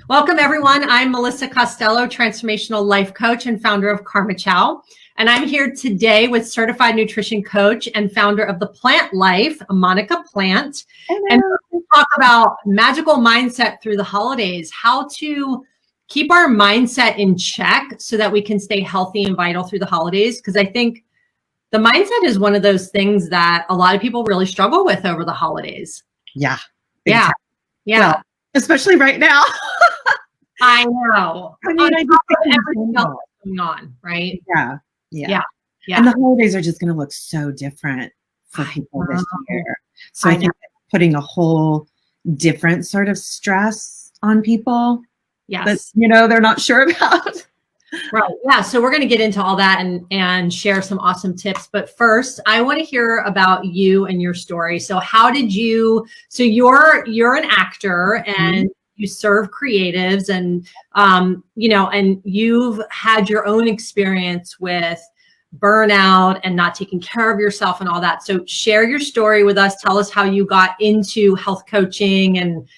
Welcome, everyone. I'm Melissa Costello, Transformational Life Coach and founder of Karma Chow. And I'm here today with certified nutrition coach and founder of the Plant Life, Moniqua Plante. Hello. And we're going to talk about magical mindset through the holidays, how to keep our mindset in check so that we can stay healthy and vital through the holidays. Because I think the mindset is one of those things that a lot of people really struggle with over the holidays. Yeah. Yeah. Yeah. Well, especially right now. I know. I mean, I just think everything else going on, right? Yeah. And the holidays are just going to look so different for people this year. So I think putting a whole different sort of stress on people that, they're not sure about. Right. Yeah. So we're going to get into all that and share some awesome tips. But first, I want to hear about you and your story. So how did you, so you're an actor and you serve creatives and, and you've had your own experience with burnout and not taking care of yourself and all that. So share your story with us. Tell us how you got into health coaching and,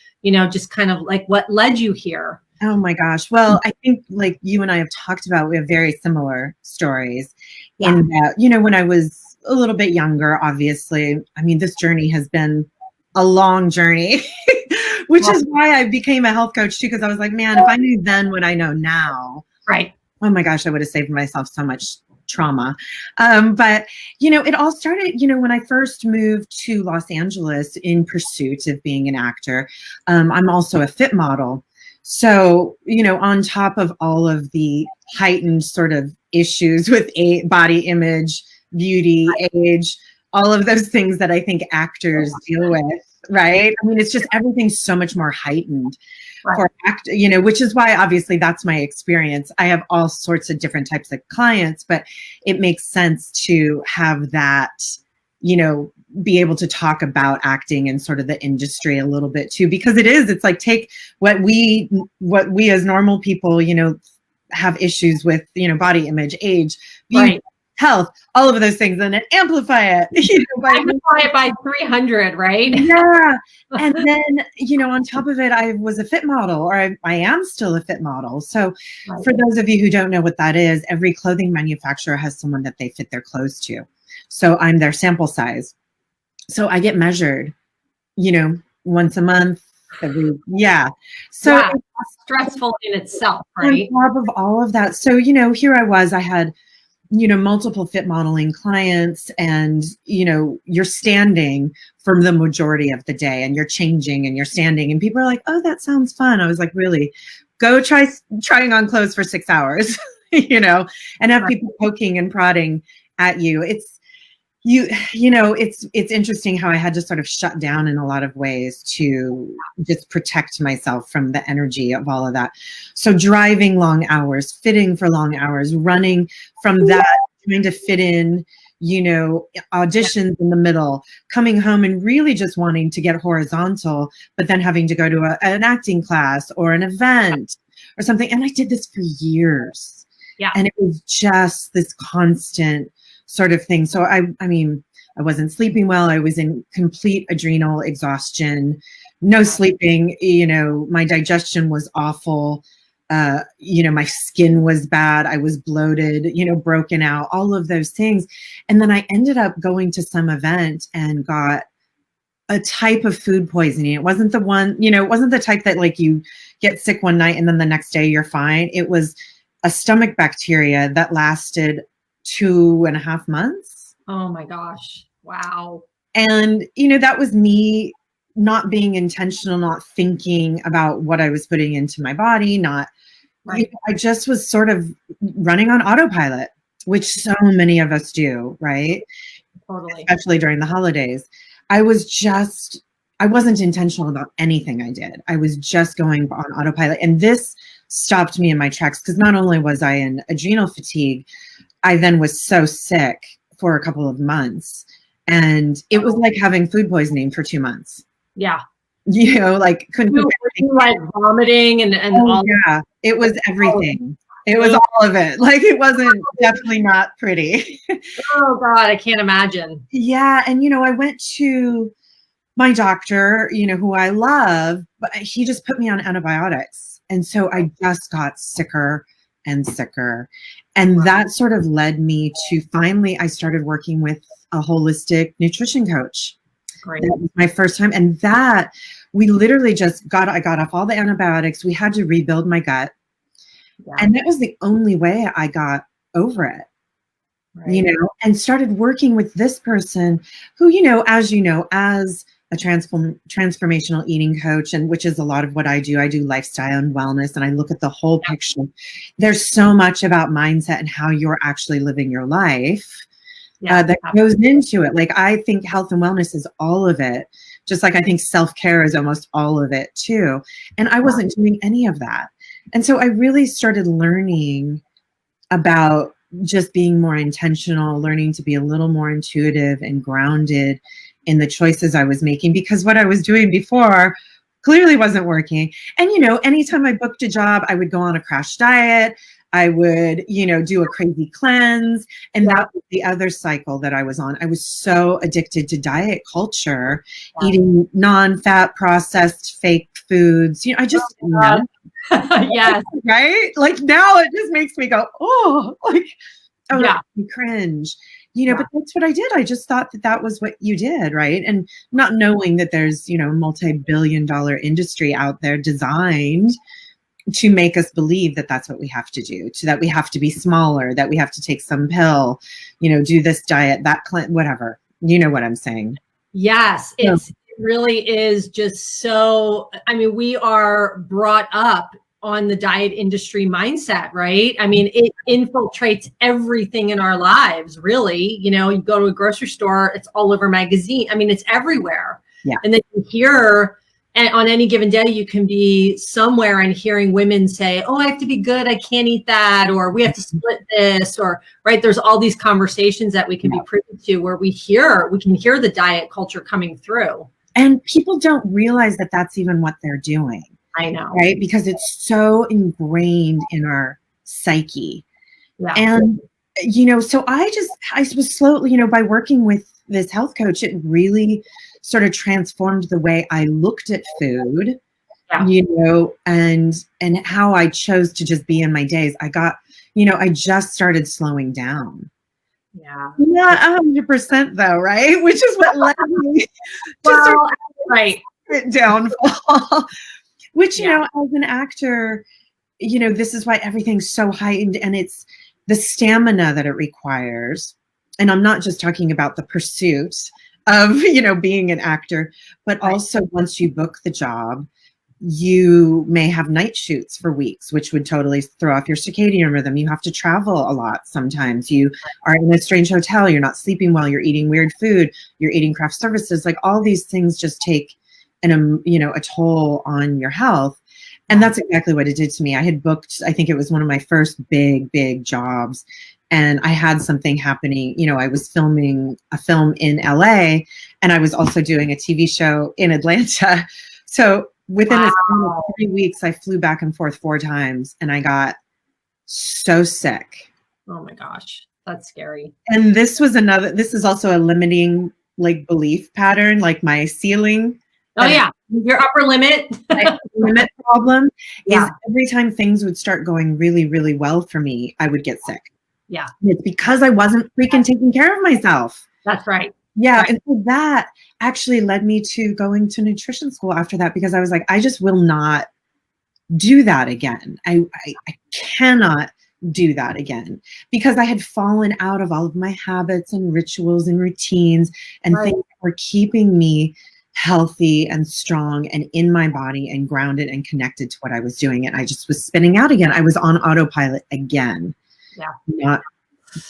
just kind of like what led you here. Oh my gosh. Well, I think like you and I have talked about, we have very similar stories in that, when I was a little bit younger, obviously, I mean, this journey has been a long journey, which is why I became a health coach too. Cause I was like, man, if I knew then what I know now, right. Oh my gosh, I would have saved myself so much trauma. But, it all started, when I first moved to Los Angeles in pursuit of being an actor. I'm also a fit model. So, on top of all of the heightened sort of issues with body image, beauty, age, all of those things that I think actors deal with, right? I mean, it's just everything's so much more heightened for which is why obviously that's my experience. I have all sorts of different types of clients, but it makes sense to have that, be able to talk about acting and sort of the industry a little bit too, because it's like, take what we as normal people, have issues with, body image, age, beauty, health, all of those things, and then amplify it. Amplify it by 300, right? Yeah. And then, on top of it, I was a fit model, or I am still a fit model. So for those of you who don't know what that is, every clothing manufacturer has someone that they fit their clothes to. So I'm their sample size. So I get measured, once a month. So it's stressful in itself, right? On top of all of that. So, here I was, I had, multiple fit modeling clients and, you're standing for the majority of the day and you're changing and you're standing and people are like, oh, that sounds fun. I was like, really? Go trying on clothes for 6 hours, and have people poking and prodding at you. It's interesting how I had to sort of shut down in a lot of ways to just protect myself from the energy of all of that. So driving long hours, fitting for long hours, running from that, trying to fit in, auditions in the middle, coming home and really just wanting to get horizontal, but then having to go to an acting class or an event or something. And I did this for years. Yeah. And it was just this constant sort of thing. So I mean, I wasn't sleeping well. I was in complete adrenal exhaustion, no sleeping, my digestion was awful. My skin was bad. I was bloated, broken out, all of those things. And then I ended up going to some event and got a type of food poisoning. It wasn't the one, it wasn't the type that like you get sick one night and then the next day you're fine. It was a stomach bacteria that lasted 2.5 months. Oh my gosh. Wow. And, that was me not being intentional, not thinking about what I was putting into my body, I just was sort of running on autopilot, which so many of us do, right? Totally. Especially during the holidays. I wasn't intentional about anything I did. I was just going on autopilot. And this stopped me in my tracks because not only was I in adrenal fatigue, I then was so sick for a couple of months and it was like having food poisoning for 2 months. Yeah. Like couldn't like vomiting and all. Yeah, it was everything. It was all of it. Like it wasn't definitely not pretty. Oh God, I can't imagine. Yeah. And, I went to my doctor, who I love, but he just put me on antibiotics. And so I just got sicker and sicker. And that sort of led me to finally, I started working with a holistic nutrition coach. Great. That was my first time. And that we literally I got off all the antibiotics. We had to rebuild my gut. Yeah. And that was the only way I got over it. Right. You know, and started working with this person who, as a transformational eating coach, and which is a lot of what I do lifestyle and wellness, and I look at the whole picture. There's so much about mindset and how you're actually living your life that goes into it. Like, I think health and wellness is all of it, just like I think self-care is almost all of it too. And I wasn't doing any of that. And so I really started learning about just being more intentional, learning to be a little more intuitive and grounded in the choices I was making, because what I was doing before clearly wasn't working. And, anytime I booked a job, I would go on a crash diet. I would, do a crazy cleanse. And that was the other cycle that I was on. I was so addicted to diet culture, eating non-fat, processed, fake foods. I just, yes. Right? Like, now it just makes me go, cringe. But that's what I did. I just thought that was what you did, right? And not knowing that there's, multi-billion-dollar industry out there designed to make us believe that that's what we have to do, that we have to be smaller, that we have to take some pill, do this diet, that whatever. You know what I'm saying? Yes, it really is just so, we are brought up on the diet industry mindset, right? It infiltrates everything in our lives, really. You go to a grocery store, it's all over magazine. It's everywhere. Yeah. And then you hear, and on any given day, you can be somewhere and hearing women say, oh, I have to be good, I can't eat that, or we have to split this, or, right? There's all these conversations that we can be privy to where we can hear the diet culture coming through. And people don't realize that that's even what they're doing. I know. Right? Because it's so ingrained in our psyche. Yeah. And, so I was slowly, by working with this health coach, it really sort of transformed the way I looked at food, and how I chose to just be in my days. I got, I just started slowing down. Yeah. Not 100% though, right? Which is what led me to downfall. Which, as an actor, this is why everything's so heightened, and it's the stamina that it requires. And I'm not just talking about the pursuit of, being an actor, but also once you book the job, you may have night shoots for weeks, which would totally throw off your circadian rhythm. You have to travel a lot. Sometimes you are in a strange hotel, you're not sleeping well, you're eating weird food, you're eating craft services. Like, all these things just take a toll on your health. And that's exactly what it did to me. I had booked, I think it was one of my first big jobs. And I had something happening. I was filming a film in LA, and I was also doing a TV show in Atlanta. So within a span of 3 weeks, I flew back and forth 4 times, and I got so sick. Oh my gosh, that's scary. And this is also a limiting belief pattern, like my ceiling. Oh yeah, your upper limit. My limit problem is every time things would start going really, really well for me, I would get sick. Yeah. And it's because I wasn't freaking taking care of myself. That's right. Yeah. Right. And so that actually led me to going to nutrition school after that, because I was like, I just will not do that again. I cannot do that again, because I had fallen out of all of my habits and rituals and routines and things that were keeping me healthy and strong and in my body and grounded and connected to what I was doing. And I just was spinning out again. I was on autopilot again. Yeah.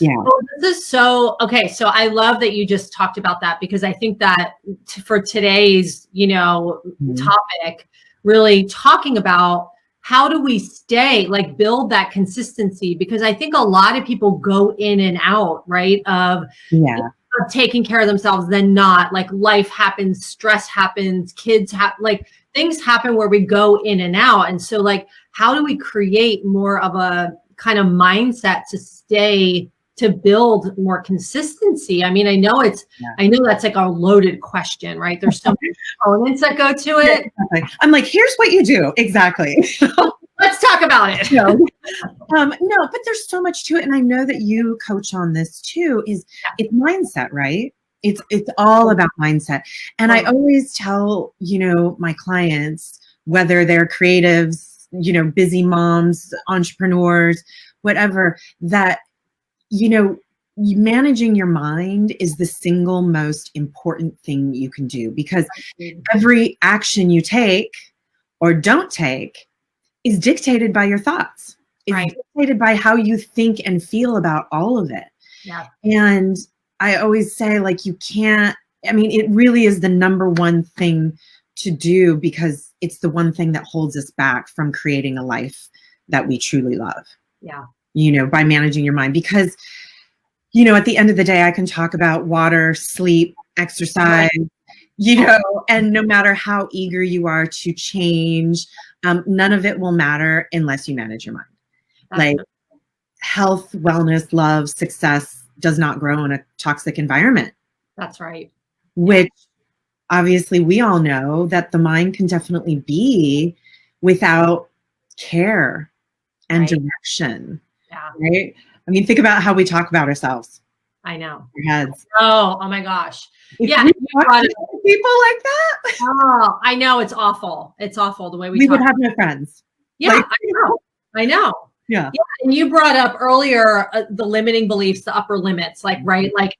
Well, this is okay. So I love that you just talked about that, because I think that for today's, topic, really talking about how do we build that consistency, because I think a lot of people go in and out, right? Of taking care of themselves, then not. Like, life happens, stress happens, kids things happen where we go in and out. And so how do we create more of a kind of mindset to build more consistency? I know that's like a loaded question, right? There's so many components that go to it. I'm like, here's what you do. Exactly. Let's talk about it. No, but there's so much to it. And I know that you coach on this too, it's mindset, right? It's all about mindset. And I always tell, my clients, whether they're creatives, busy moms, entrepreneurs, whatever, that, managing your mind is the single most important thing you can do, because every action you take or don't take is dictated by your thoughts. It's dictated by how you think and feel about all of it. Yeah. And I always say, like, you can't, it really is the number one thing to do, because it's the one thing that holds us back from creating a life that we truly love. Yeah. By managing your mind, because, at the end of the day, I can talk about water, sleep, exercise, and no matter how eager you are to change, none of it will matter unless you manage your mind. Like, health, wellness, love, success does not grow in a toxic environment. That's right. Which obviously we all know that the mind can definitely be without care and direction. Yeah. Right? Think about how we talk about ourselves. I know. Our heads. Oh my gosh. If we talk to people like that. Oh, I know. It's awful. It's awful the way we would have no friends. Yeah, I know. Yeah. And you brought up earlier the limiting beliefs, the upper limits, like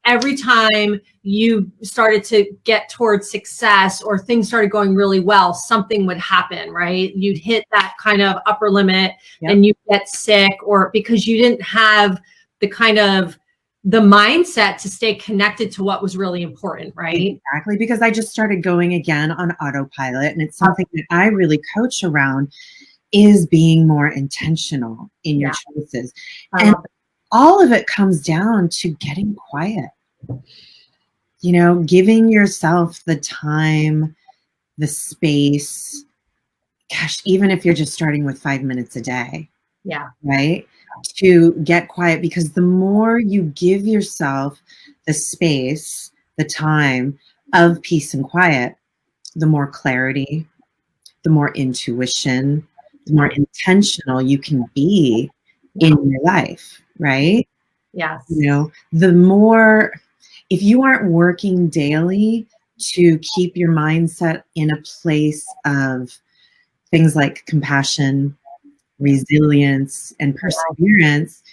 every time you started to get towards success or things started going really well, something would happen, right? You'd hit that kind of upper limit and you get sick, or because you didn't have the kind of the mindset to stay connected to what was really important, right? Exactly, because I just started going again on autopilot, and it's something that I really coach around, is being more intentional in your choices. And all of it comes down to getting quiet, giving yourself the time, the space. Gosh, even if you're just starting with 5 minutes a day. Yeah. Right. To get quiet, because the more you give yourself the space, the time of peace and quiet, the more clarity, the more intuition, the more intentional you can be in your life, right? Yes. The more, if you aren't working daily to keep your mindset in a place of things like compassion, resilience, and perseverance,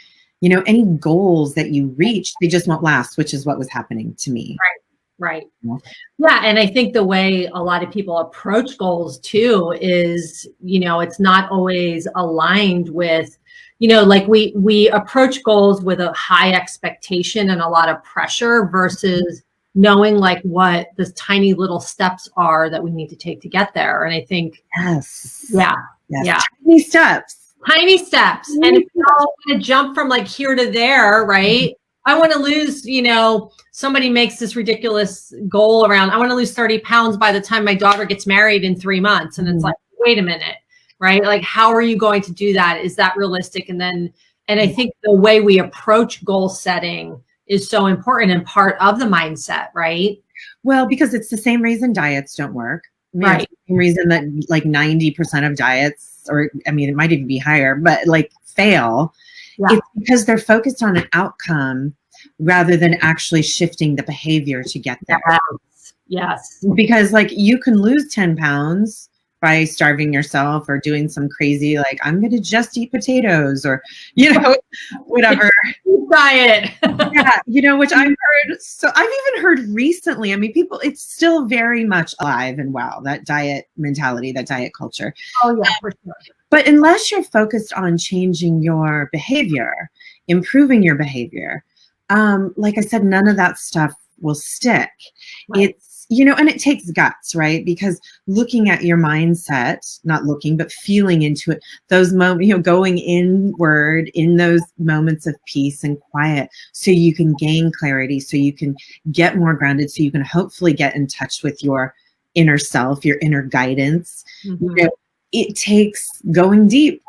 any goals that you reach, they just won't last, which is what was happening to me. Right. Yeah. And I think the way a lot of people approach goals too is, it's not always aligned with, like we approach goals with a high expectation and a lot of pressure versus knowing like what the tiny little steps are that we need to take to get there. And I think, tiny steps. And if you all want to jump from like here to there, right? I want to lose, somebody makes this ridiculous goal around, I want to lose 30 pounds by the time my daughter gets married in 3 months. And it's like, wait a minute, right? Like, how are you going to do that? Is that realistic? And I think the way we approach goal setting is so important and part of the mindset, right? Well, because it's the same reason diets don't work. Right. It's the same reason that like 90% of diets, or it might even be higher, but like fail. Yeah. It's because they're focused on an outcome rather than actually shifting the behavior to get there. Yes. Because like you can lose 10 pounds by starving yourself or doing some crazy, like, I'm going to just eat potatoes or, whatever. Diet. Which I've heard. So I've even heard recently, people, it's still very much alive and well, that diet mentality, that diet culture. Oh yeah, for sure. But unless you're focused on changing your behavior, improving your behavior, like I said, none of that stuff will stick. Right. It's, and it takes guts, right? Because looking at your mindset, not looking, but feeling into it, those moments, going inward in those moments of peace and quiet, so you can gain clarity, so you can get more grounded, so you can hopefully get in touch with your inner self, your inner guidance. Mm-hmm. It takes going deep,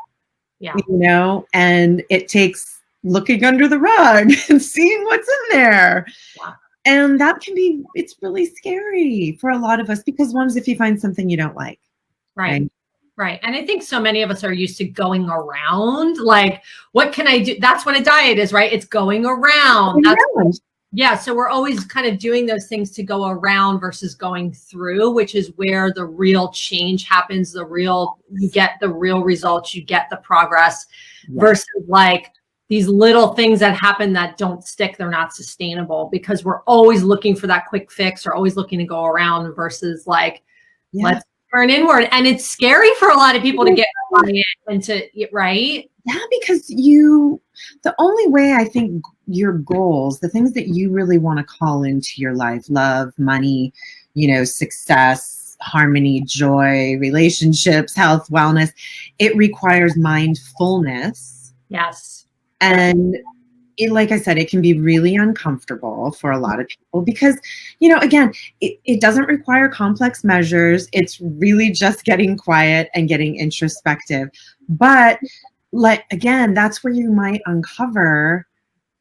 and it takes looking under the rug and seeing what's in there. Yeah. And that can be, it's really scary for a lot of us, because one is if you find something you don't like. Right. Right. And I think so many of us are used to going around, like, what can I do? That's what a diet is, right? It's going around. Yeah. So we're always kind of doing those things to go around versus going through, which is where the real change happens. You get the real results, you get the progress versus like these little things that happen that don't stick. They're not sustainable because we're always looking for that quick fix or always looking to go around versus like, let's turn inward. And it's scary for a lot of people to get quiet and to, right? Yeah, because the only way I think your goals, the things that you really want to call into your life, love, money, success, harmony, joy, relationships, health, wellness, it requires mindfulness. Yes. And like I said, it can be really uncomfortable for a lot of people because, again, it doesn't require complex measures. It's really just getting quiet and getting introspective. But again, that's where you might uncover,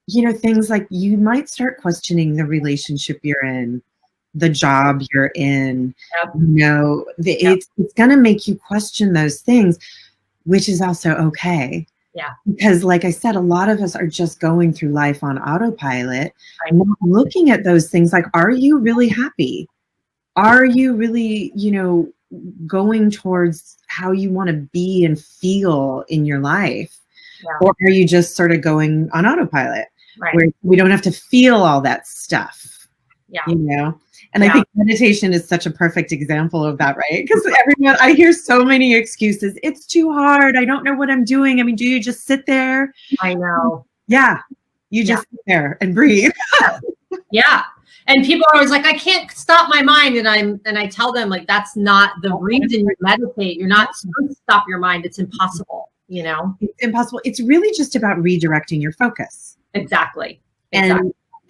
things like you might start questioning the relationship you're in, the job you're in, it's going to make you question those things, which is also okay. Yeah. Because like I said, a lot of us are just going through life on autopilot, not looking at those things like, are you really happy? Are you really, going towards how you want to be and feel in your life? Or are you just sort of going on autopilot where we don't have to feel all that stuff? And I think meditation is such a perfect example of that, right? Because I hear so many excuses. It's too hard. I don't know what I'm doing. I mean, do you just sit there? I know. Yeah. You just sit there and breathe. Yeah. And people are always like, I can't stop my mind. And I tell them, like, that's not the reason you meditate. You're not supposed to stop your mind. It's impossible, It's impossible. It's really just about redirecting your focus. Exactly.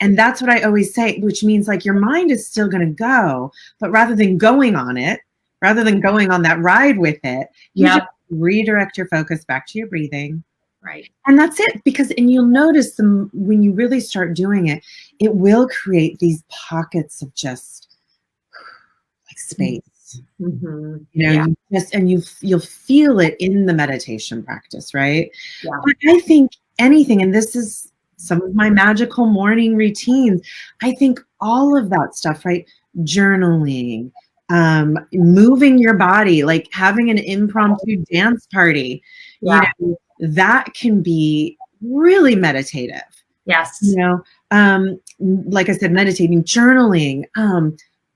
And that's what I always say, which means like your mind is still going to go, but rather than going on it, rather than going on that ride with it, you just redirect your focus back to your breathing. Right. And that's it. And you'll notice when you really start doing it, it will create these pockets of just like space. Mm-hmm. You'll feel it in the meditation practice, right? Yeah. But I think anything, and this is some of my magical morning routines, I think all of that stuff, right? Journaling, moving your body, like having an impromptu dance party, that can be really meditative. Yes. Like I said, meditating, journaling,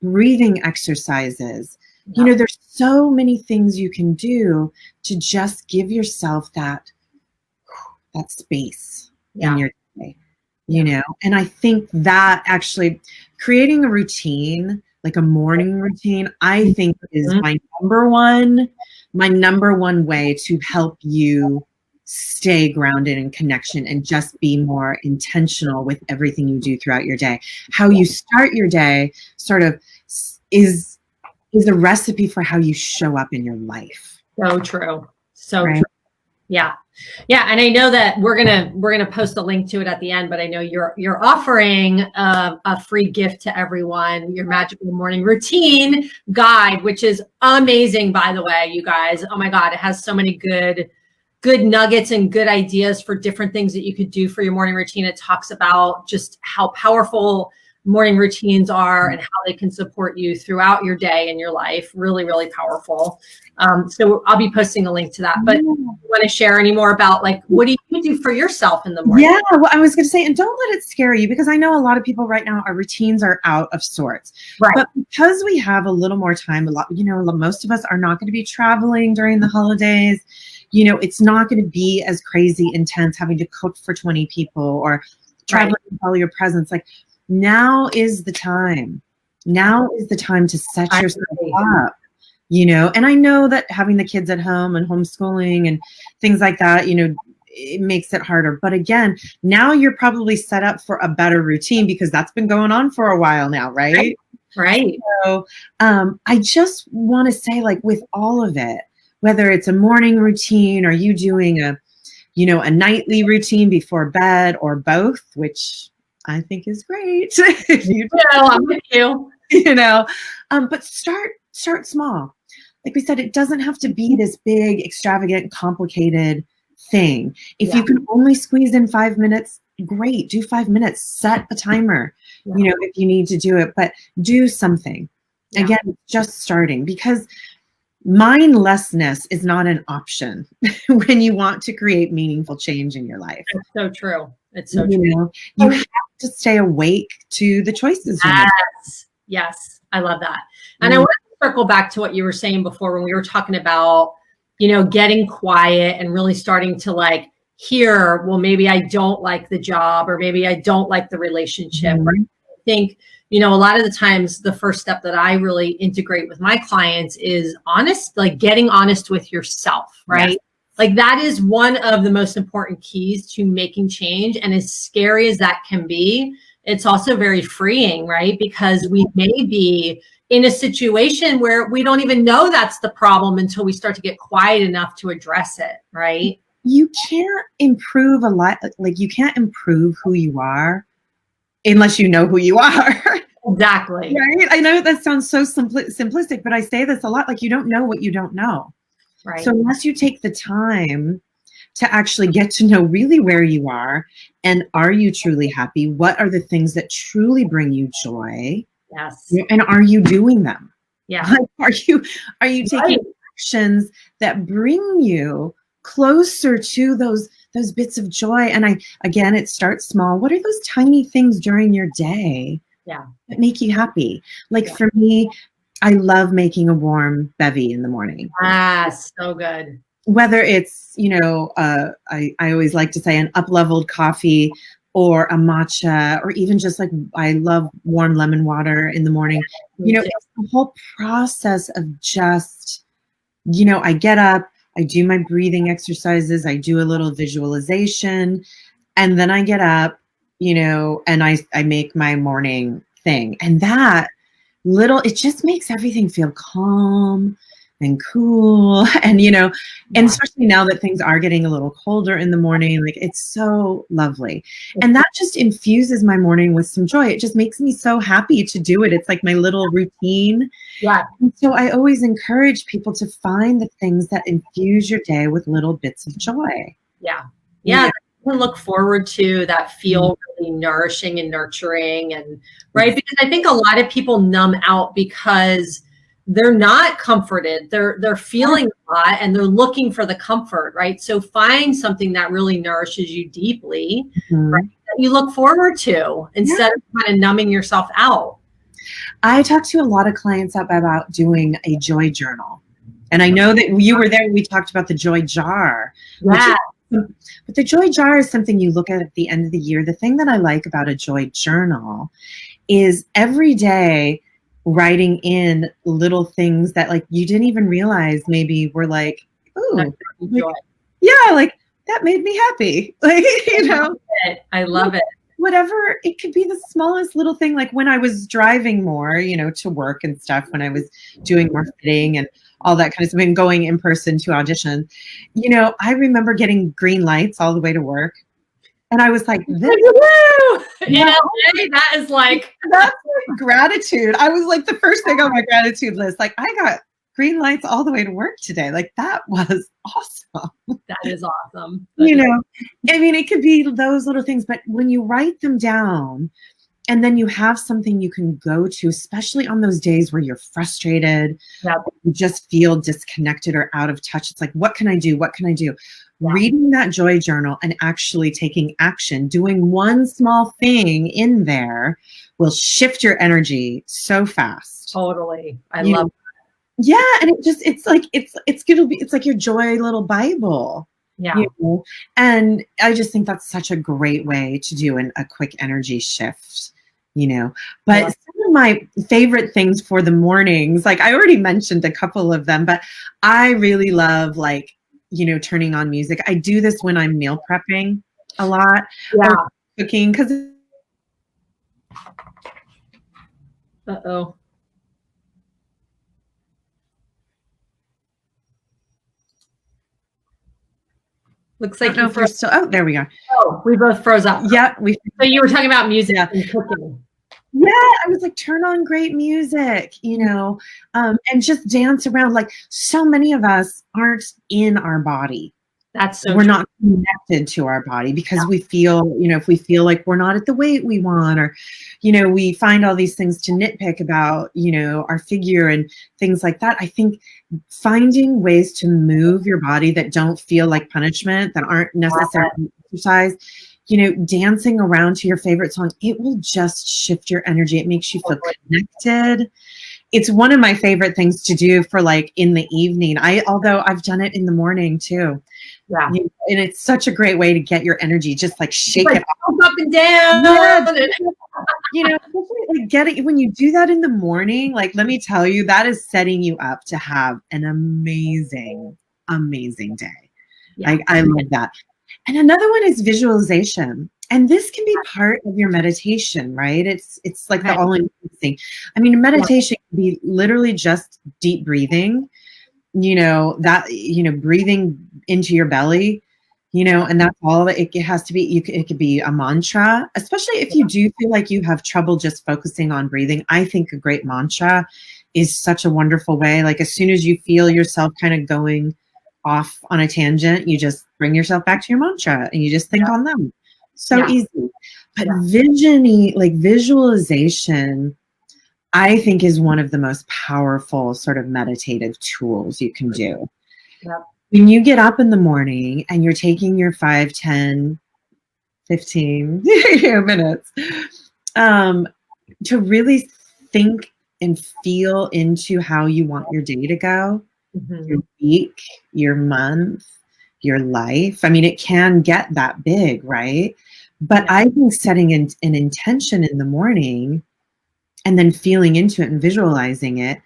breathing exercises. There's so many things you can do to just give yourself that space in your day, and I think that actually creating a routine, like a morning routine, I think is my number one way to help you stay grounded in connection and just be more intentional with everything you do throughout your day. How you start your day sort of is a recipe for how you show up in your life. So true. So true. Yeah. Yeah. And I know that we're going to post a link to it at the end, but I know you're offering a free gift to everyone, your magical morning routine guide, which is amazing, by the way, you guys. Oh my God. It has so many good nuggets and good ideas for different things that you could do for your morning routine. It talks about just how powerful morning routines are and how they can support you throughout your day and your life. Really, really powerful. So I'll be posting a link to that, but you want to share any more about like, what do you do for yourself in the morning? Yeah, well, I was going to say, and don't let it scare you, because I know a lot of people right now, our routines are out of sorts, but because we have a little more time, most of us are not going to be traveling during the holidays. It's not going to be as crazy intense having to cook for 20 people or traveling with all your presents. Like, now is the time. Now is the time to set yourself up, and I know that having the kids at home and homeschooling and things like that, it makes it harder. But again, now you're probably set up for a better routine because that's been going on for a while now, right? Right. So I just want to say, like, with all of it, whether it's a morning routine or you doing a nightly routine before bed or both, which I think is great. If you I'm with you. But start small. like we said, it doesn't have to be this big, extravagant, complicated thing. If you can only squeeze in 5 minutes, great, do 5 minutes, set a timer, if you need to do it, but do something. Again, just starting, because mindlessness is not an option when you want to create meaningful change in your life. It's so true. It's so true. You have to stay awake to the choices you make. Yes. I love that. And I want to circle back to what you were saying before when we were talking about, getting quiet and really starting to like hear, well, maybe I don't like the job, or maybe I don't like the relationship. I think, a lot of the times the first step that I really integrate with my clients is getting honest with yourself, right? Yes. Like that is one of the most important keys to making change. And as scary as that can be, it's also very freeing, right? Because we may be in a situation where we don't even know that's the problem until we start to get quiet enough to address it, right? You can't improve a lot. Like you can't improve who you are unless you know who you are. Exactly. Right? I know that sounds so simplistic, but I say this a lot, like you don't know what you don't know. Right. So unless you take the time to actually get to know really where you are, and are you truly happy? What are the things that truly bring you joy? Yes. And are you doing them? Yeah. Like, are you taking actions that bring you closer to those bits of joy? And again, it starts small. What are those tiny things during your day that make you happy? Like for me, I love making a warm bevy in the morning. So good. Whether it's, I always like to say an up-leveled coffee or a matcha, or even just like, I love warm lemon water in the morning. It's the whole process of just, I get up, I do my breathing exercises, I do a little visualization, and then I get up, and I make my morning thing. And that it just makes everything feel calm and cool. And, and especially now that things are getting a little colder in the morning, like it's so lovely. And that just infuses my morning with some joy. It just makes me so happy to do it. It's like my little routine. Yeah. And so I always encourage people to find the things that infuse your day with little bits of joy. Yeah. You can look forward to that feel really nourishing and nurturing, and right. Because I think a lot of people numb out because they're not comforted. They're feeling a lot and they're looking for the comfort, right? So find something that really nourishes you deeply, right, that you look forward to instead of kind of numbing yourself out. I talk to a lot of clients about doing a joy journal. And I know that you were there when we talked about the joy jar. Yeah. But the joy jar is something you look at the end of the year. The thing that I like about a joy journal is every day writing in little things that like you didn't even realize maybe were like, ooh, like that made me happy. Like, I love it. Whatever, it could be the smallest little thing. Like when I was driving more, to work and stuff, when I was doing more fitting and all that kind of stuff and going in person to audition, I remember getting green lights all the way to work. And I was like, this that is like, that's like gratitude. I was like the first thing on my gratitude list. Like I got green lights all the way to work today. Like that was awesome. That is awesome. I mean, it could be those little things, but when you write them down and then you have something you can go to, especially on those days where you're frustrated, you just feel disconnected or out of touch. It's like, what can I do? What can I do? Reading that joy journal and actually taking action, doing one small thing in there will shift your energy so fast. Totally. I love that. Yeah. And it's like your joy little Bible. Yeah. And I just think that's such a great way to do a quick energy shift, but some of my favorite things for the mornings, like I already mentioned a couple of them, but I really love like, turning on music. I do this when I'm meal prepping a lot or cooking because looks like you still. Oh, there we are. Oh, we both froze up. Yeah, so you were talking about music and cooking. Yeah, I was like, turn on great music, and just dance around. Like, so many of us aren't in our body. That's so We're true. not connected to our body because we feel, if we feel like we're not at the weight we want, or, we find all these things to nitpick about, our figure and things like that. I think finding ways to move your body that don't feel like punishment, that aren't necessarily exercise, dancing around to your favorite song, it will just shift your energy. It makes you feel connected. It's one of my favorite things to do for like in the evening. Although I've done it in the morning too. Yeah. And it's such a great way to get your energy, just like shake it up and down. Yeah. Like getting, when you do that in the morning, like, let me tell you, that is setting you up to have an amazing, amazing day. Yeah. I love that. And another one is visualization. And this can be part of your meditation, right? It's like the all-encompassing. I mean, meditation can be literally just deep breathing, breathing into your belly, and that's all that it has to be. It could be a mantra, especially if you do feel like you have trouble just focusing on breathing. I think a great mantra is such a wonderful way. Like, as soon as you feel yourself kind of going off on a tangent, you just bring yourself back to your mantra and you just think on them. So easy. But visualization, I think, is one of the most powerful sort of meditative tools you can do. Yep. When you get up in the morning and you're taking your 5, 10, 15 minutes to really think and feel into how you want your day to go, your week, your month, your life. I mean, it can get that big, right? But I think setting an intention in the morning and then feeling into it and visualizing it,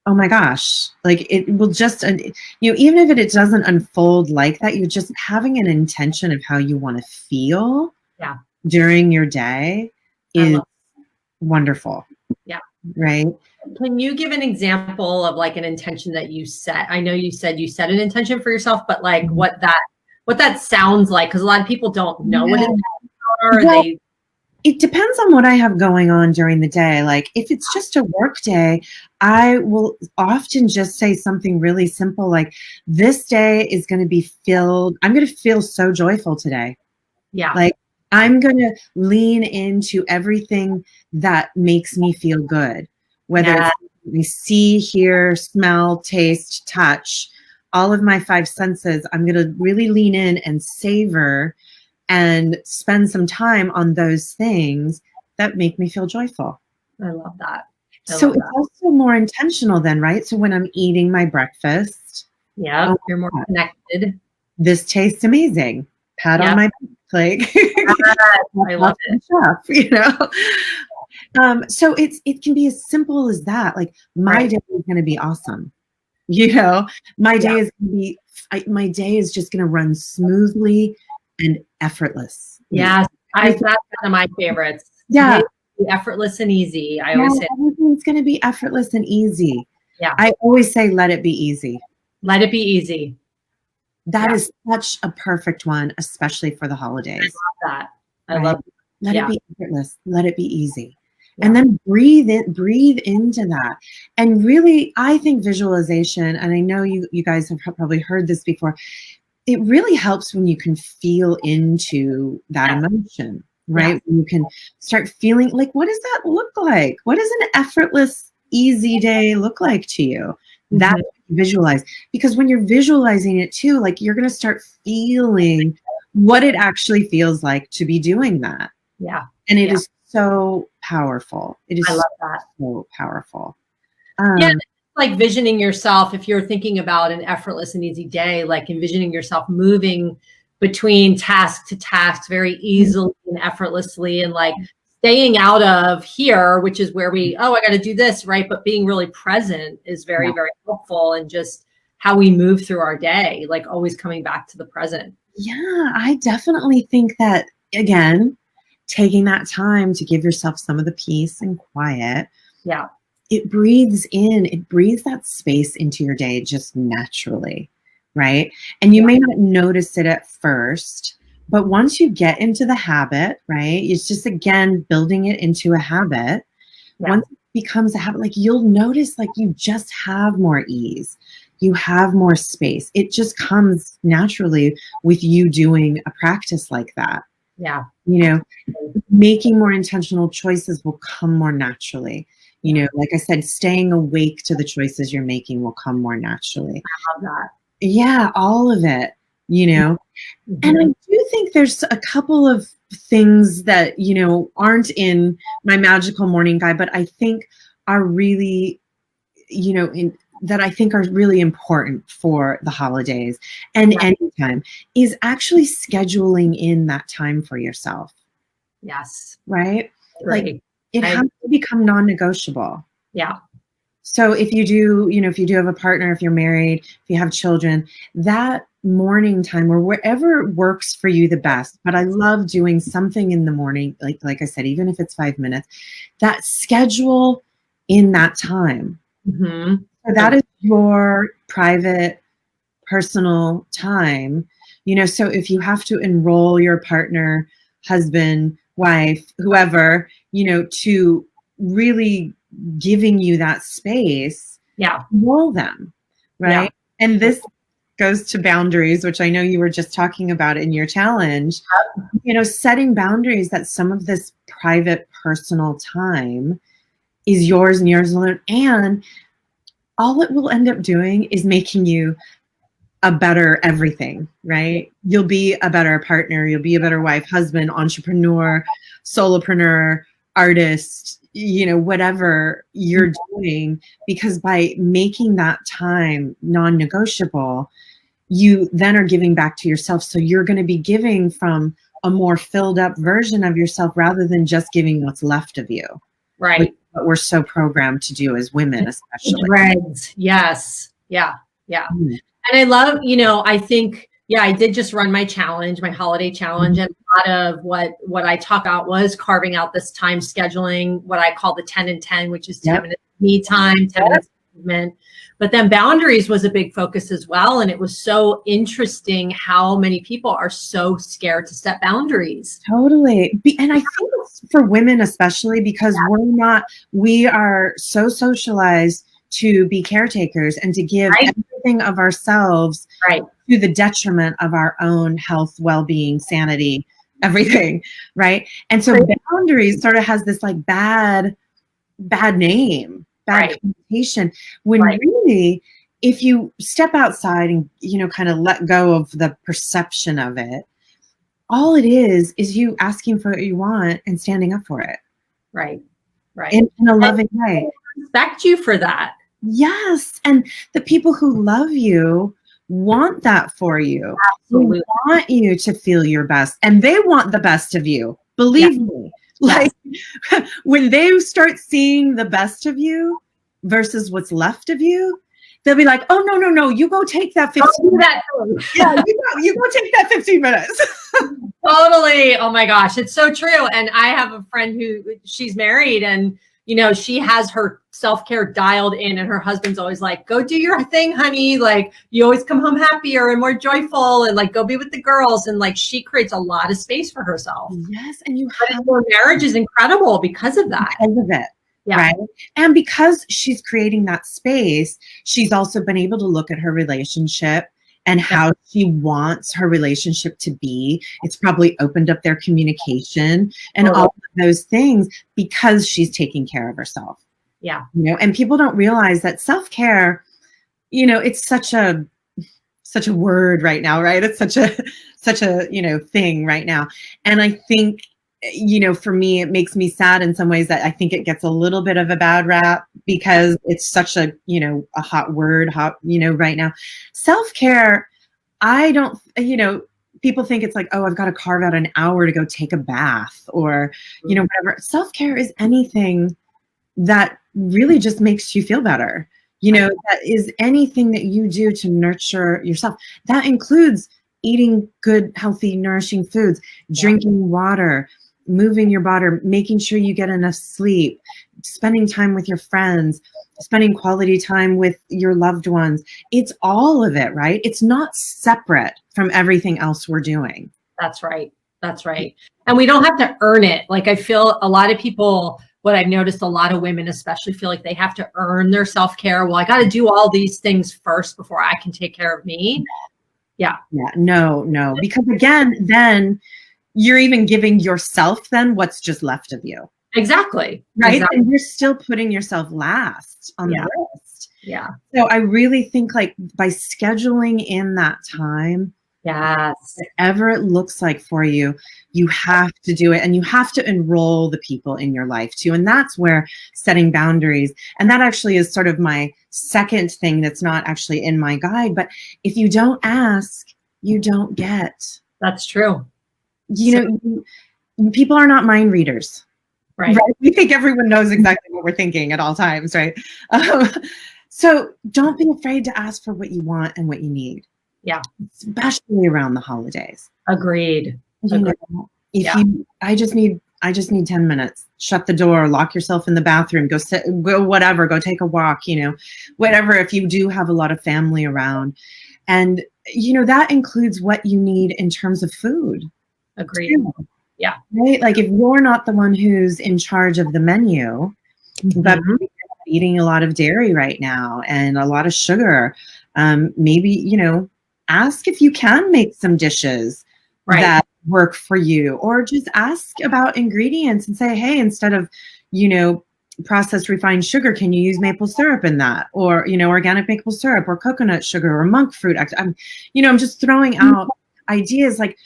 oh my gosh, like, it will just, even if it doesn't unfold like that, you're just having an intention of how you want to feel during your day is wonderful. Yeah. Right. Can you give an example of like an intention that you set? I know you said you set an intention for yourself, but like what that sounds like, because a lot of people don't know what intentions are. Well, it depends on what I have going on during the day. Like, if it's just a work day, I will often just say something really simple like, this day is going to be filled. I'm going to feel so joyful today. Yeah. Like, I'm going to lean into everything that makes me feel good, whether it's we see, hear, smell, taste, touch, all of my 5 senses. I'm going to really lean in and savor and spend some time on those things that make me feel joyful. I love that. It's also more intentional then, right? So when I'm eating my breakfast, you're more connected. This tastes amazing. Pat on my back, like, I love it. So it can be as simple as that. Like, my day is going to be awesome. My day is going to be, my day is just going to run smoothly and effortless. Yes, that's one of my favorites. Yeah. Effortless and easy. I always say everything's going to be effortless and easy. Yeah. I always say, let it be easy. Let it be easy. That is such a perfect one, especially for the holidays. I love that. I love it. Let it be effortless. Let it be easy. And then breathe into that. And really, I think visualization, and I know you guys have probably heard this before, it really helps when you can feel into that emotion, right? When you can start feeling like, what does that look like? What does an effortless, easy day look like to you? That you visualize. Because when you're visualizing it too, like, you're going to start feeling what it actually feels like to be doing that. Yeah. And it is so powerful. It is I love that. So powerful. Like visioning yourself, if you're thinking about an effortless and easy day, like envisioning yourself moving between task to task very easily and effortlessly, and like staying out of here, which is where I got to do this, right? But being really present is very, very helpful, and just how we move through our day, like always coming back to the present. Yeah, I definitely think that, again, taking that time to give yourself some of the peace and quiet. Yeah. It breathes that space into your day just naturally, right? And you may not notice it at first, But once you get into the habit, right, it's just, again, building it into a habit. Yeah. Once it becomes a habit, like, you'll notice, like, you just have more ease. You have more space. It just comes naturally with you doing a practice like that. Yeah. You know, making more intentional choices will come more naturally. You know, like I said, staying awake to the choices you're making will come more naturally. I love that. Yeah, all of it, you know. And I do think there's a couple of things that, you know, aren't in my magical morning guide, but I think are really, you know, that I think are really important for the holidays and anytime, is actually scheduling in that time for yourself. Yes. Right? Right. Like, it has to become non-negotiable. Yeah. So if you do, you know, if you do have a partner, if you're married, if you have children, that morning time or wherever works for you the best. But I love doing something in the morning, like I said, even if it's 5 minutes, that schedule in that time. Mm-hmm. So that is your private, personal time. You know, so if you have to enroll your partner, husband, wife, whoever, you know, to really giving you that space, enroll them, right? Yeah. And this goes to boundaries, which I know you were just talking about in your challenge. You know, setting boundaries that some of this private, personal time is yours and yours alone. And all it will end up doing is making you a better everything, right? You'll be a better partner. You'll be a better wife, husband, entrepreneur, solopreneur, artist, you know, whatever you're doing, because by making that time non-negotiable, you then are giving back to yourself. So you're going to be giving from a more filled up version of yourself rather than just giving what's left of you. Right. What we're so programmed to do as women, especially. Right. Yes. Yeah. Yeah. And I love, you know, I think, I did just run my challenge, my holiday challenge. And a lot of what I talk about was carving out this time, scheduling what I call the 10 and 10, which is 10 minutes me time, 10 minutes movement. But then boundaries was a big focus as well. And it was so interesting how many people are so scared to set boundaries. Totally. And I think it's for women, especially because we are so socialized to be caretakers and to give everything of ourselves to the detriment of our own health, well-being, sanity, everything. Right. And so boundaries sort of has this like bad name, bad connotation, when really, if you step outside and, you know, kind of let go of the perception of it, all it is you asking for what you want and standing up for it. Right. In a loving way. I respect you for that. Yes. And the people who love you want that for you. Absolutely. They want you to feel your best, and they want the best of you. Believe me. Like when they start seeing the best of you versus what's left of you, they'll be like, oh, no, you go take that 15 minutes. Yeah, you go take that 15 minutes. Totally. Oh my gosh. It's so true. And I have a friend who she's married and, you know, she has her self-care dialed in and her husband's always like, go do your thing, honey. Like you always come home happier and more joyful and like, go be with the girls. And like, she creates a lot of space for herself. Yes. And her marriage is incredible because of that. Because of it. Yeah. Right. And because she's creating that space, she's also been able to look at her relationship and how she wants her relationship to be. It's probably opened up their communication and all of those things because she's taking care of herself. Yeah. You know, and people don't realize that self-care, you know, it's such a word right now, right? It's such a, you know, thing right now. And I think, you know, for me, it makes me sad in some ways that I think it gets a little bit of a bad rap because it's such a, you know, a hot word, you know, right now. Self-care, I don't, you know, people think it's like, oh, I've got to carve out an hour to go take a bath or, you know, whatever. Self-care is anything that really just makes you feel better. You know, that is anything that you do to nurture yourself. That includes eating good, healthy, nourishing foods, drinking water, moving your body, making sure you get enough sleep, spending time with your friends, spending quality time with your loved ones. It's all of it, right? It's not separate from everything else we're doing. That's right. That's right. And we don't have to earn it. Like I feel a lot of people, what I've noticed, a lot of women especially feel like they have to earn their self-care. Well, I got to do all these things first before I can take care of me. Yeah. Yeah. No. Because again, then you're even giving yourself then what's just left of you. Exactly. Right. Exactly. And you're still putting yourself last on the list. Yeah. So I really think like by scheduling in that time, yes, whatever it looks like for you, you have to do it, and you have to enroll the people in your life too. And that's where setting boundaries, and that actually is sort of my second thing that's not actually in my guide, but if you don't ask, you don't get. That's true. People are not mind readers. Right. We think everyone knows exactly what we're thinking at all times, right? So don't be afraid to ask for what you want and what you need. Yeah. Especially around the holidays. Agreed. I just need 10 minutes. Shut the door, lock yourself in the bathroom, go whatever, go take a walk, whatever, if you do have a lot of family around. And, that includes what you need in terms of food. Agreed. Too. Yeah. Right? Like if you're not the one who's in charge of the menu, but you're eating a lot of dairy right now and a lot of sugar, maybe, ask if you can make some dishes that work for you, or just ask about ingredients and say, hey, instead of, processed refined sugar, can you use maple syrup in that? Or, organic maple syrup or coconut sugar or monk fruit. I'm just throwing out ideas. Like,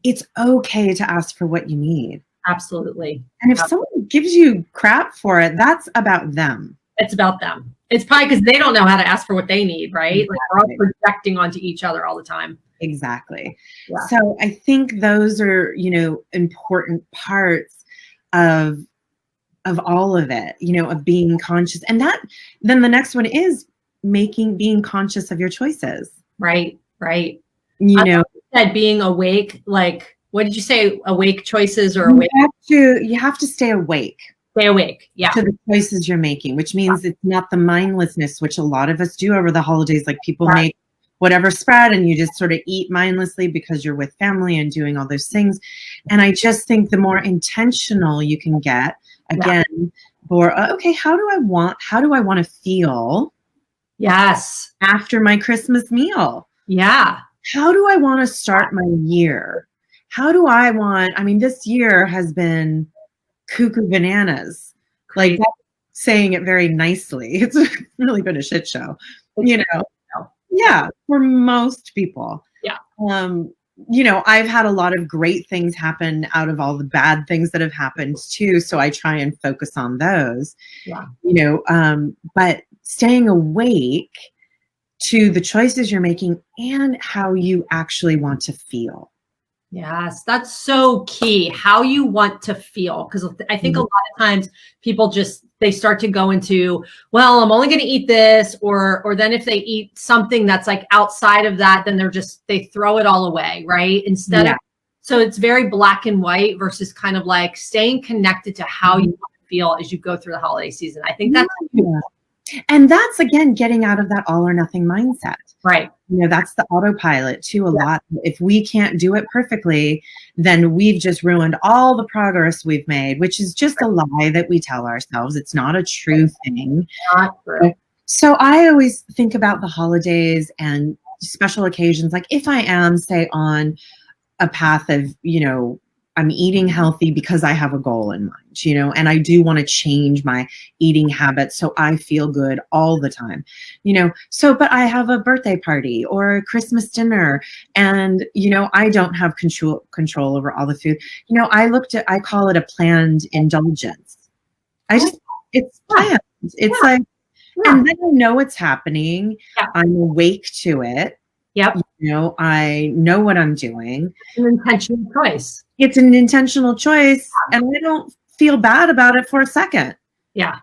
it's okay to ask for what you need. Absolutely. And if someone gives you crap for it, that's about them. It's about them. It's probably because they don't know how to ask for what they need, right? Like we're all projecting onto each other all the time. Exactly. Yeah. So I think those are, important parts of all of it, of being conscious. And then the next one is being conscious of your choices. Right. Said being awake, like, what did you say? Awake choices or awake? You have to stay awake. Stay awake. Yeah. To the choices you're making, which means it's not the mindlessness, which a lot of us do over the holidays. Like people make whatever spread and you just sort of eat mindlessly because you're with family and doing all those things. And I just think the more intentional you can get, again, for, okay, how do I want to feel? Yes. After my Christmas meal. Yeah. How do I want to start my year? This year has been cuckoo bananas. Like that's saying it very nicely. It's really been a shit show, Yeah, for most people. Yeah. I've had a lot of great things happen out of all the bad things that have happened too. So I try and focus on those. Yeah. But staying awake to the choices you're making and how you actually want to feel. Yes, that's so key. How you want to feel. Because I think a lot of times people they start to go into, well, I'm only going to eat this, or then if they eat something that's like outside of that, then they throw it all away, right? So it's very black and white versus kind of like staying connected to how you want to feel as you go through the holiday season. I think that's and that's again getting out of that all or nothing mindset. Right. That's the autopilot too. A lot. If we can't do it perfectly, then we've just ruined all the progress we've made, which is just a lie that we tell ourselves. It's not a true thing. Not true. So I always think about the holidays and special occasions. Like if I am, say, on a path of, I'm eating healthy because I have a goal in mind, and I do want to change my eating habits so I feel good all the time, but I have a birthday party or a Christmas dinner and, I don't have control over all the food. I call it a planned indulgence. It's planned. It's like, and then I know it's happening. Yeah. I'm awake to it. Yep. I know what I'm doing. An intentional choice. It's an intentional choice, and I don't feel bad about it for a second. Yeah.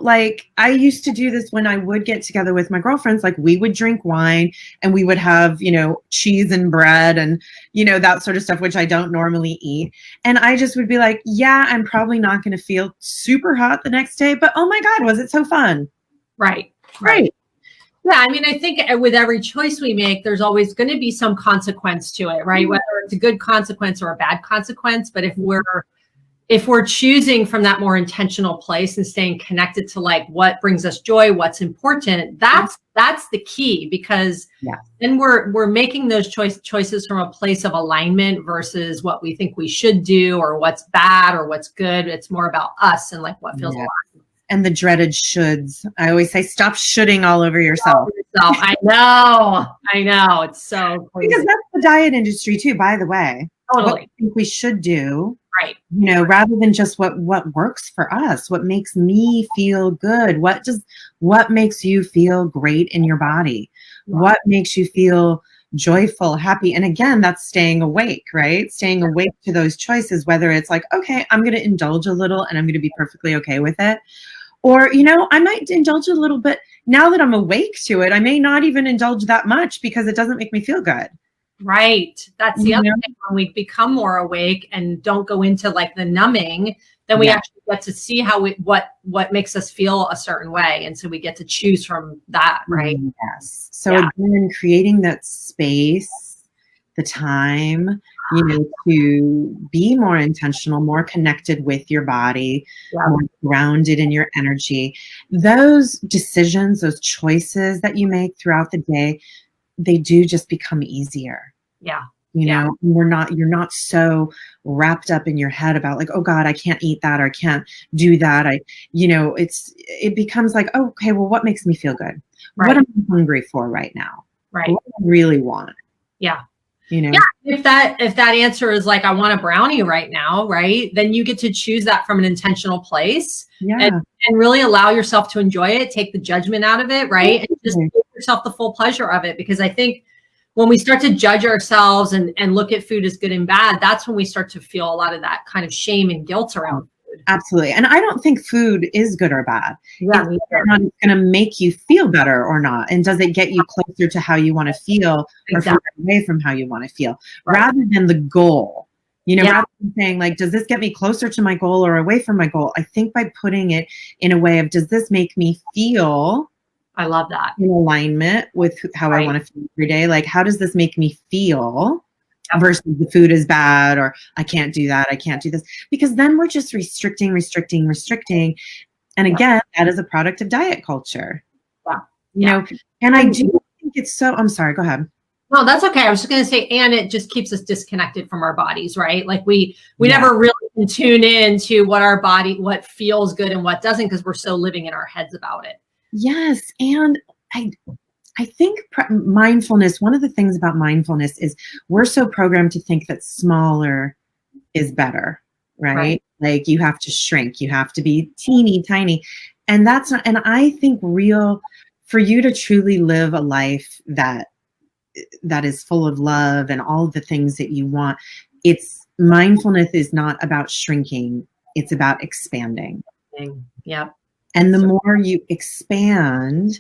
Like I used to do this when I would get together with my girlfriends, like we would drink wine and we would have, cheese and bread and, that sort of stuff, which I don't normally eat. And I just would be like, yeah, I'm probably not going to feel super hot the next day, but oh my God, was it so fun? Right. Yeah, I mean, I think with every choice we make, there's always going to be some consequence to it, right? Whether it's a good consequence or a bad consequence. But if we're choosing from that more intentional place and staying connected to like what brings us joy, what's important, that's the key, because then we're making those choices from a place of alignment versus what we think we should do or what's bad or what's good. It's more about us and like what feels alive. And the dreaded shoulds. I always say, stop shoulding all over yourself. I know. It's so crazy. Because that's the diet industry too, by the way. Totally. What I think we should do, right? Rather than just what works for us, what makes me feel good, what makes you feel great in your body, what makes you feel joyful, happy. And again, that's staying awake, right? Staying awake to those choices, whether it's like, okay, I'm going to indulge a little and I'm going to be perfectly okay with it. Or, I might indulge a little bit now that I'm awake to it. I may not even indulge that much because it doesn't make me feel good. Right. That's the other thing. When we become more awake and don't go into like the numbing, then we actually get to see what makes us feel a certain way. And so we get to choose from that, right? Yes. So again, creating that space, the time, to be more intentional, more connected with your body, more grounded in your energy. Those decisions, those choices that you make throughout the day, they do just become easier. Yeah. You're not so wrapped up in your head about like, oh God, I can't eat that, or I can't do that. It becomes like, oh, okay, well, what makes me feel good? Right. What am I hungry for right now? Right. What do I really want? Yeah. Yeah. If that answer is like, I want a brownie right now, right? Then you get to choose that from an intentional place and really allow yourself to enjoy it, take the judgment out of it, right? And just give yourself the full pleasure of it. Because I think when we start to judge ourselves and look at food as good and bad, that's when we start to feel a lot of that kind of shame and guilt around food. Absolutely. And I don't think food is good or bad. Yeah, it's not going to make you feel better or not. And does it get you closer to how you want to feel or further away from how you want to feel, rather than the goal? Rather than saying like, does this get me closer to my goal or away from my goal? I think by putting it in a way of, does this make me feel, I love that, in alignment with how I want to feel every day? Like, how does this make me feel versus the food is bad, or I can't do that, I can't do this? Because then we're just restricting. And again, that is a product of diet culture. And I do think it's so, I'm sorry, go ahead. No, that's okay. I was just going to say, and it just keeps us disconnected from our bodies, right? Like we never really can tune in to what feels good and what doesn't, because we're so living in our heads about it. Yes. And I think mindfulness, one of the things about mindfulness is we're so programmed to think that smaller is better, right? Like you have to shrink, you have to be teeny tiny. And that's not, and I think for you to truly live a life that is full of love and all the things that you want, mindfulness is not about shrinking, it's about expanding. Yeah. And the more you expand,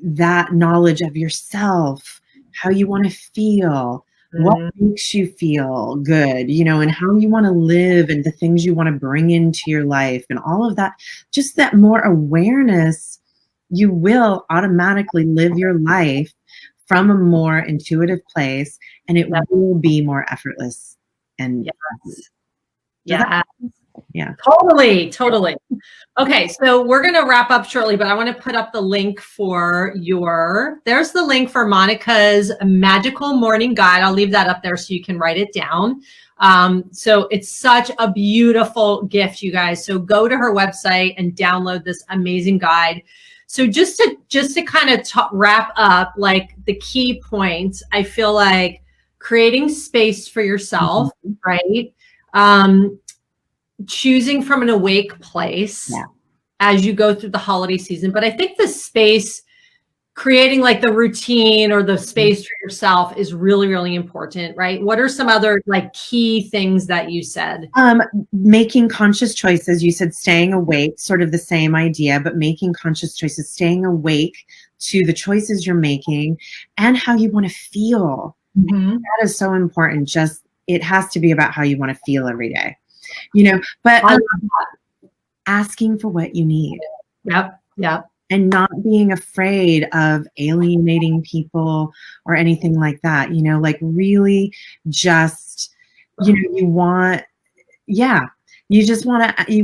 that knowledge of yourself, how you want to feel, what makes you feel good, and how you want to live and the things you want to bring into your life and all of that, just that more awareness, you will automatically live your life from a more intuitive place, and it will be more effortless. And yeah, totally. Okay, so we're going to wrap up shortly, but I want to put up the link for there's the link for Monica's Magical Morning Guide. I'll leave that up there so you can write it down. So it's such a beautiful gift, you guys. So go to her website and download this amazing guide. So just to kind of wrap up, like the key points, I feel like creating space for yourself, right? Choosing from an awake place as you go through the holiday season. But I think the space, creating like the routine or the space for yourself is really, really important, right? What are some other like key things that you said? Making conscious choices. You said staying awake, sort of the same idea, but making conscious choices, staying awake to the choices you're making and how you want to feel. That is so important. It has to be about how you want to feel every day. But asking for what you need. Yep. and not being afraid of alienating people or anything like that, like really just, you want, yeah, you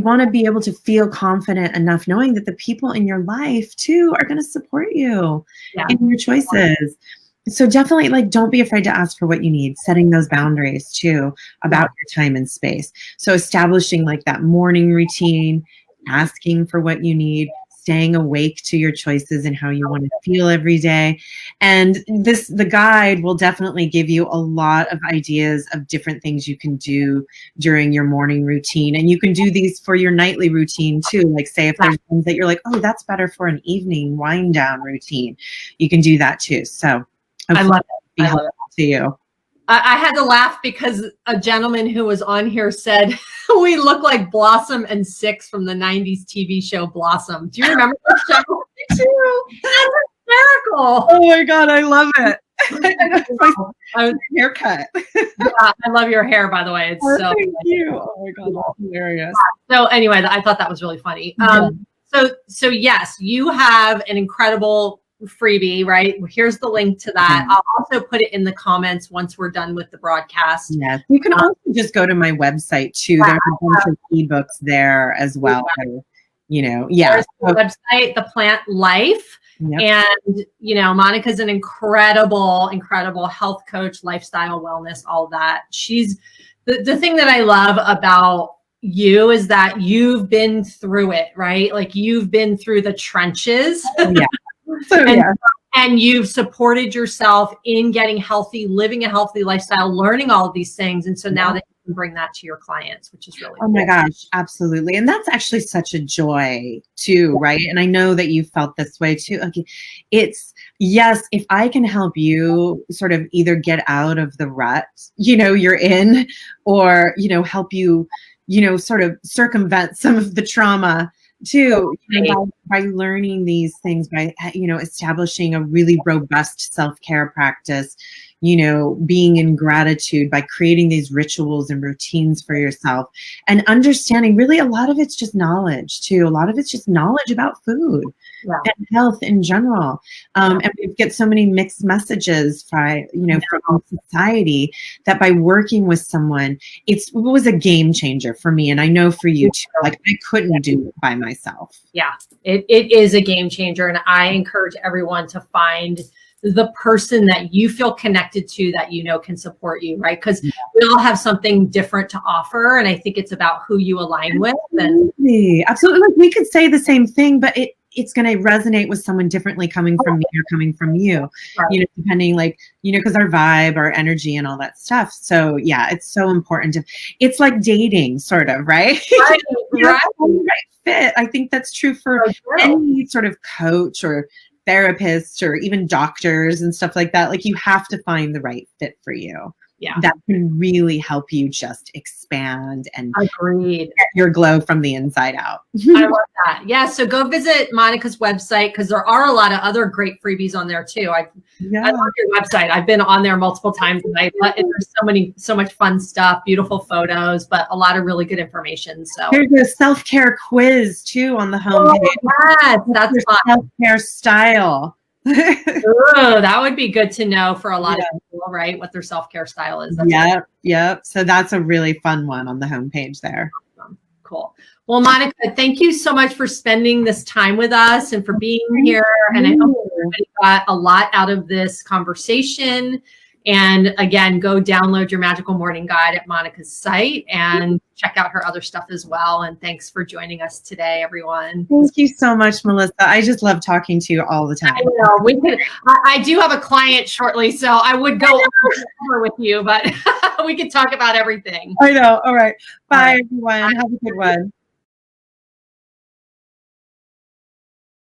want to be able to feel confident enough knowing that the people in your life too are going to support you in your choices. So definitely, like, don't be afraid to ask for what you need, setting those boundaries too about your time and space. So establishing like that morning routine, asking for what you need, staying awake to your choices and how you want to feel every day. And the guide will definitely give you a lot of ideas of different things you can do during your morning routine. And you can do these for your nightly routine too. Like, say if there's things that you're like, oh, that's better for an evening wind down routine, you can do that too. So I love it. Be helpful to you. I had to laugh because a gentleman who was on here said we look like Blossom and Six from the 90s TV show Blossom. Do you remember that show? Me too. That's hysterical. Oh my God, I love it. My haircut. Yeah, I love your hair, by the way. It's so thank you. Oh my God, that's hilarious. So anyway, I thought that was really funny. So yes, you have an incredible freebie, right? Here's the link to that. I'll also put it in the comments once we're done with the broadcast. Yes, you can also just go to my website too. There's a bunch of ebooks there as well. There's the website, The Plant Life. Yep. And, Monica's an incredible health coach, lifestyle, wellness, all that. She's the thing that I love about you is that you've been through it, right? Like, you've been through the trenches. Yeah. And you've supported yourself in getting healthy, living a healthy lifestyle, learning all of these things. And so now that you can bring that to your clients, which is really cool. My gosh, absolutely. And that's actually such a joy too, right? And I know that you felt this way too. Like, it's, yes, if I can help you sort of either get out of the rut, you're in, or, help you, sort of circumvent some of the trauma too, by learning these things, by, establishing a really robust self-care practice, being in gratitude, by creating these rituals and routines for yourself, and understanding really a lot of it's just knowledge too. A lot of it's just knowledge about food and health in general. And we get so many mixed messages from society that by working with someone, it was a game changer for me. And I know for you too, like, I couldn't do it by myself. Yeah, it is a game changer. And I encourage everyone to find the person that you feel connected to, that can support you, right? Because we all have something different to offer. And I think it's about who you align with. Absolutely. Like, we could say the same thing, but it's going to resonate with someone differently coming from me or coming from you, depending, like, because our vibe, our energy and all that stuff. So yeah, it's so important it's like dating sort of, right? Right. Right fit. I think that's true for any sort of coach or therapists or even doctors and stuff like that. Like, you have to find the right fit for you. Yeah. That can really help you just expand and get your glow from the inside out. I love that. Yeah. So go visit Monica's website, because there are a lot of other great freebies on there too. I love your website. I've been on there multiple times, and there's so much fun stuff, beautiful photos, but a lot of really good information. So there's a self-care quiz too on the homepage. Yes, that's fun. Self-care style. Ooh, that would be good to know for a lot of people, right? What their self-care style is. Yep. So that's a really fun one on the homepage there. Awesome. Cool. Well, Monica, thank you so much for spending this time with us and for being here. And I hope everybody got a lot out of this conversation. And again, go download your Magical Morning Guide at Monica's site and check out her other stuff as well. And thanks for joining us today, everyone. Thank you so much, Melissa. I just love talking to you all the time. I know. I do have a client shortly, so I would go over with you, but we could talk about everything. I know. All right. Bye, everyone. Have a good one.